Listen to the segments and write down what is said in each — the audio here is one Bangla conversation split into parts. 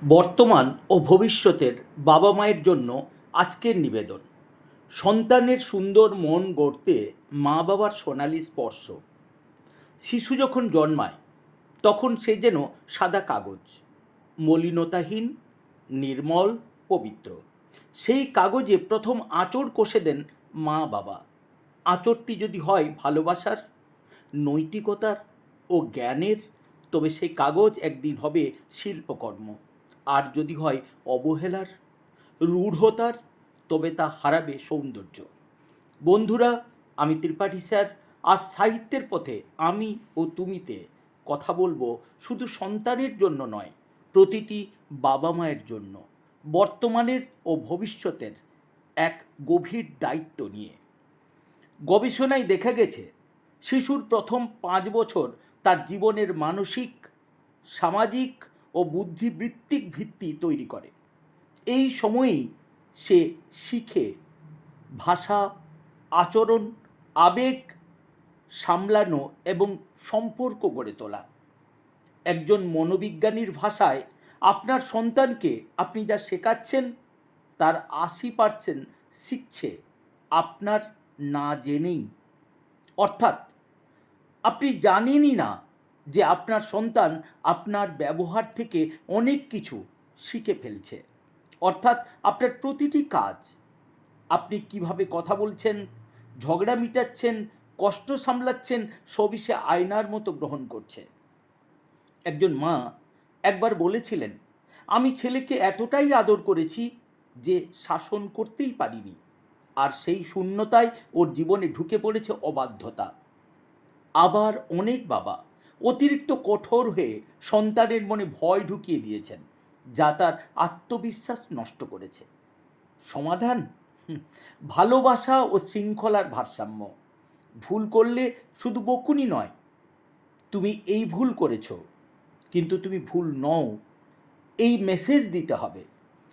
বর্তমান ও ভবিষ্যতের বাবা মায়ের জন্য আজকের নিবেদন। সন্তানের সুন্দর মন গড়তে মা বাবার সোনালি স্পর্শ। শিশু যখন জন্মায় তখন সে যেন সাদা কাগজ, মলিনতাহীন, নির্মল, পবিত্র। সেই কাগজে প্রথম আঁচড় কষে দেন মা বাবা। আঁচড়টি যদি হয় ভালোবাসার, নৈতিকতার ও জ্ঞানের, তবে সেই কাগজ একদিন হবে শিল্পকর্ম। আর যদি হয় অবহেলার, রূঢ়তার, তবে তা হারাবে সৌন্দর্য। বন্ধুরা, আমি ত্রিপাঠী স্যার। আজ সাহিত্যের পথে আমি ও তুমিতে কথা বলবো শুধু সন্তানের জন্য নয়, প্রতিটি বাবা মায়ের জন্য, বর্তমানের ও ভবিষ্যতের এক গভীর দায়িত্ব নিয়ে। গবেষণায় দেখা গেছে শিশুর প্রথম 5 বছর তার জীবনের মানসিক, সামাজিক ও বুদ্ধিবৃত্তিক ভিত্তি তৈরি করে। এই সময়েই সে শিখে ভাষা, আচরণ, আবেগ সামলানো এবং সম্পর্ক গড়ে তোলা। একজন মনোবিজ্ঞানীর ভাষায়, আপনার সন্তানকে আপনি যা শেখাচ্ছেন তার 80% শিখছে আপনার না জেনেই। অর্থাৎ আপনি জানেনই না যে আপনার সন্তান আপনার ব্যবহার থেকে অনেক কিছু শিখে ফেলছে। অর্থাৎ আপনার প্রতিটি কাজ, আপনি কিভাবে কথা বলছেন, ঝগড়া মিটাচ্ছেন, কষ্ট সামলাচ্ছেন, সবই সে আয়নার মতো গ্রহণ করছে। একজন মা একবার বলেছিলেন, আমি ছেলেকে এতটাই আদর করেছি যে শাসন করতেই পারিনি। আর সেই শূন্যতায় ওর জীবনে ঢুকে পড়েছে অবাধ্যতা। আবার অনেক বাবা অতিরিক্ত কঠোর হয়ে সন্তানের মনে ভয় ঢুকিয়ে দিয়েছেন, যা তার আত্মবিশ্বাস নষ্ট করেছে। সমাধান? ভালোবাসা ও শৃঙ্খলার ভারসাম্য। ভুল করলে শুধু বকুনি নয়, তুমি এই ভুল করেছ কিন্তু তুমি ভুল নও, এই মেসেজ দিতে হবে।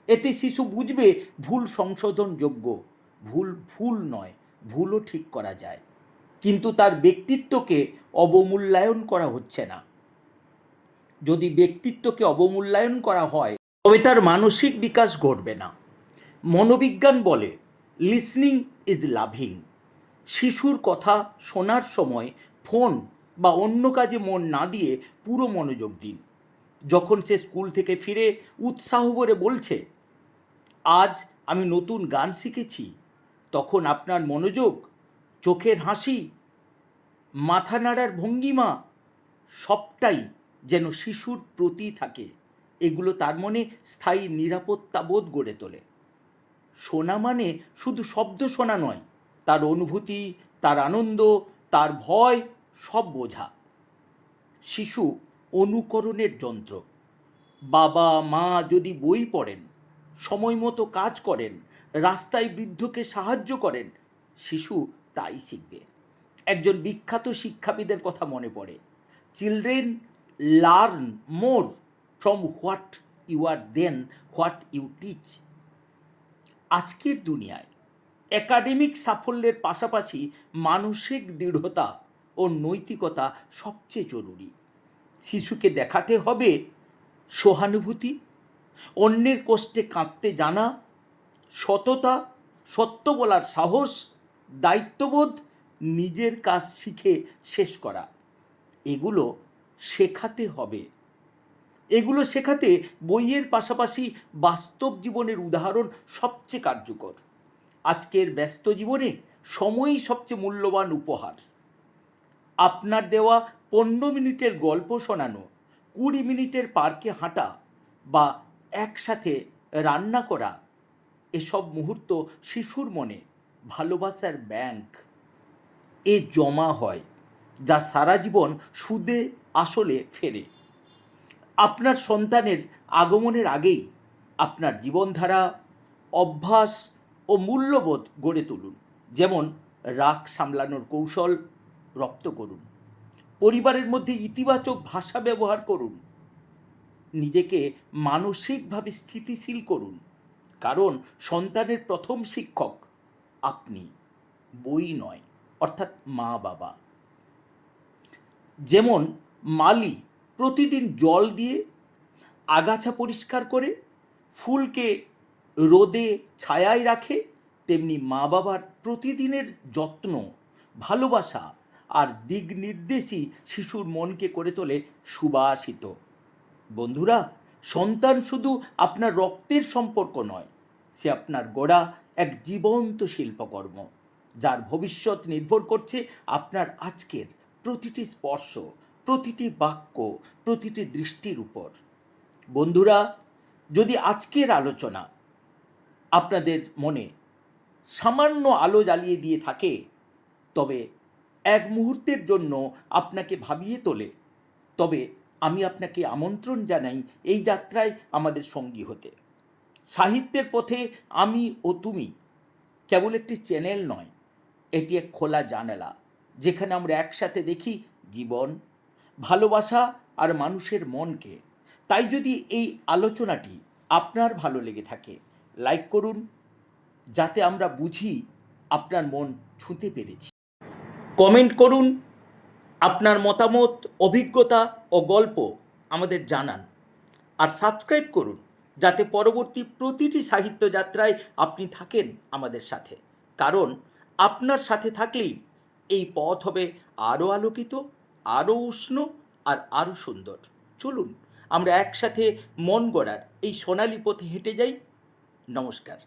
এতে শিশু বুঝবে ভুল সংশোধনযোগ্য, ভুল ভুল নয়, ভুলও ঠিক করা যায়, কিন্তু তার ব্যক্তিত্বকে অবমূল্যায়ন করা হচ্ছে না। যদি ব্যক্তিত্বকে অবমূল্যায়ন করা হয় তবে তার মানসিক বিকাশ ঘটবে না। মনোবিজ্ঞান বলে, লিসনিং ইজ লাভিং। শিশুর কথা শোনার সময় ফোন বা অন্য কাজে মন না দিয়ে পুরো মনোযোগ দিন। যখন সে স্কুল থেকে ফিরে উৎসাহ ভরে বলছে, আজ আমি নতুন গান শিখেছি, তখন আপনার মনোযোগ, চোখের হাসি, মাথা নাড়ার ভঙ্গিমা, সবটাই যেন শিশুর প্রতি থাকে। এগুলো তার মনে স্থায়ী নিরাপত্তাবোধ গড়ে তোলে। শোনা মানে শুধু শব্দ শোনা নয়, তার অনুভূতি, তার আনন্দ, তার ভয় সব বোঝা। শিশু অনুকরণের যন্ত্র। বাবা মা যদি বই পড়েন, সময় মতো কাজ করেন, রাস্তায় বৃদ্ধকে সাহায্য করেন, শিশু তাই শিখবে। একজন বিখ্যাত শিক্ষাবিদের কথা মনে পড়ে, children learn more from what you are than what you teach. আজকের দুনিয়ায় একাডেমিক সাফল্যের পাশাপাশি মানসিক দৃঢ়তা ও নৈতিকতা সবচেয়ে জরুরি। শিশুকে দেখাতে হবে সহানুভূতি, অন্যের কষ্টে কাঁদতে জানা, সততা, সত্য বলার সাহস, দায়িত্ববোধ, নিজের কাজ শিখে শেষ করা। এগুলো শেখাতে হবে। এগুলো শেখাতে বইয়ের পাশাপাশি বাস্তব জীবনের উদাহরণ সবচেয়ে কার্যকর। আজকের ব্যস্ত জীবনে সময়ই সবচেয়ে মূল্যবান উপহার। আপনার দেওয়া 15 মিনিটের গল্প শোনানো, 20 মিনিটের পার্কে হাঁটা বা একসাথে রান্না করা, এসব মুহূর্ত শিশুর মনে ভালোবাসার ব্যাংক এ জমা হয়, যা সারা জীবন সুদে আসলে ফেরে। আপনার সন্তানের আগমনের আগেই আপনার জীবনধারা, অভ্যাস ও মূল্যবোধ গড়ে তুলুন। যেমন রাগ সামলানোর কৌশল রপ্ত করুন, পরিবারের মধ্যে ইতিবাচক ভাষা ব্যবহার করুন, নিজেকে মানসিকভাবে স্থিতিশীল করুন। কারণ সন্তানের প্রথম শিক্ষক আপনি, বই নয়, অর্থাৎ মা বাবা। যেমন মালি প্রতিদিন জল দিয়ে আগাছা পরিষ্কার করে, ফুলকে রোদে ছায়ায় রাখে, তেমনি মা বাবার প্রতিদিনের যত্ন, ভালোবাসা আর দিক নির্দেশই শিশুর মনকে করে তোলে সুবাসিত। বন্ধুরা, সন্তান শুধু আপনার রক্তের সম্পর্ক নয়, সে আপনার গড়া এক জীবন্ত শিল্পকর্ম, যার ভবিষ্যৎ নির্ভর করছে আপনার আজকের প্রতিটি স্পর্শ, প্রতিটি বাক্য, প্রতিটি দৃষ্টির উপর। বন্ধুরা, যদি আজকের আলোচনা আপনাদের মনে সামান্য আলো জ্বালিয়ে দিয়ে থাকে, তবে এক মুহূর্তের জন্য আপনাকে ভাবিয়ে তোলে, তবে আমি আপনাকে আমন্ত্রণ জানাই এই যাত্রায় আমাদের সঙ্গী হতে। সাহিত্যের পথে আমি ও তুমি কেবল একটি চ্যানেল নয়, এটি এক খোলা জানালা, যেখানে আমরা একসাথে দেখি জীবন, ভালোবাসা আর মানুষের মনকে। তাই যদি এই আলোচনাটি আপনার ভালো লেগে থাকে, লাইক করুন, যাতে আমরা বুঝি আপনার মন ছুঁতে পেরেছি। কমেন্ট করুন, আপনার মতামত, অভিজ্ঞতা ও গল্প আমাদের জানান। আর সাবস্ক্রাইব করুন, যাতে পরবর্তী প্রতিটি সাহিত্য যাত্রায় আপনি থাকেন আমাদের সাথে। কারণ আপনার সাথে থাকলেই এই পথ হবে আরও আলোকিত, আরও উষ্ণ আর আরও সুন্দর। চলুন আমরা একসাথে মন গড়ার এই সোনালি পথে হেঁটে যাই। নমস্কার।